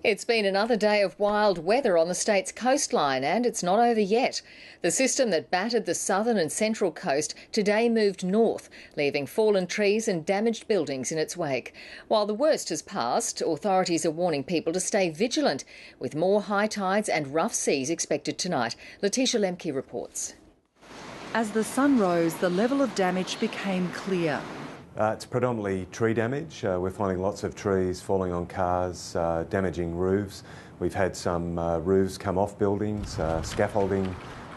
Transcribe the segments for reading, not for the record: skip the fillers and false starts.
It's been another day of wild weather on the state's coastline, and it's not over yet. The system that battered the southern and central coast today moved north, leaving fallen trees and damaged buildings in its wake. While the worst has passed, authorities are warning people to stay vigilant, with more high tides and rough seas expected tonight. Letitia Lemke reports. As the sun rose, the level of damage became clear. It's predominantly tree damage. We're finding lots of trees falling on cars, damaging roofs. We've had some roofs come off buildings, scaffolding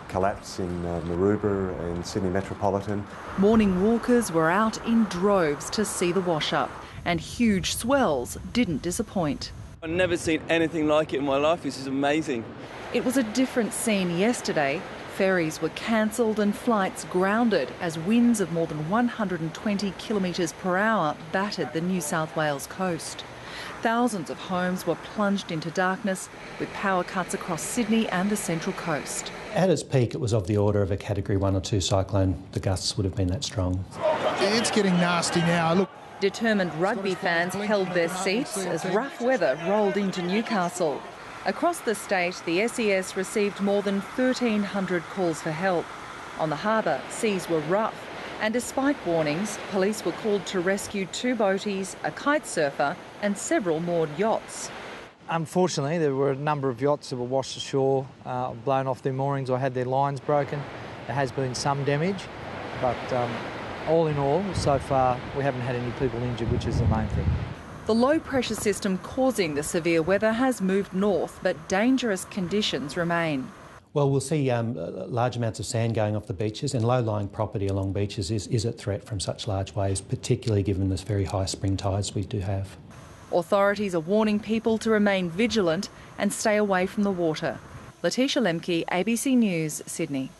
collapse in Maroubra and Sydney Metropolitan. Morning walkers were out in droves to see the wash-up, and huge swells didn't disappoint. I've never seen anything like it in my life. This is amazing. It was a different scene yesterday. Ferries were cancelled and flights grounded as winds of more than 120 kilometres per hour battered the New South Wales coast. Thousands of homes were plunged into darkness, with power cuts across Sydney and the Central Coast. At its peak, it was of the order of a Category 1 or 2 cyclone. The gusts would have been that strong. It's getting nasty now. Look. Determined rugby fans held their seats as rough weather rolled into Newcastle. Across the state, the SES received more than 1,300 calls for help. On the harbour, seas were rough, and despite warnings, police were called to rescue 2 boaties, a kite surfer and several moored yachts. Unfortunately, there were a number of yachts that were washed ashore, blown off their moorings or had their lines broken. There has been some damage, but all in all, so far, we haven't had any people injured, which is the main thing. The low-pressure system causing the severe weather has moved north, but dangerous conditions remain. Well, we'll see large amounts of sand going off the beaches, and low-lying property along beaches is at threat from such large waves, particularly given this very high spring tides we do have. Authorities are warning people to remain vigilant and stay away from the water. Letitia Lemke, ABC News, Sydney.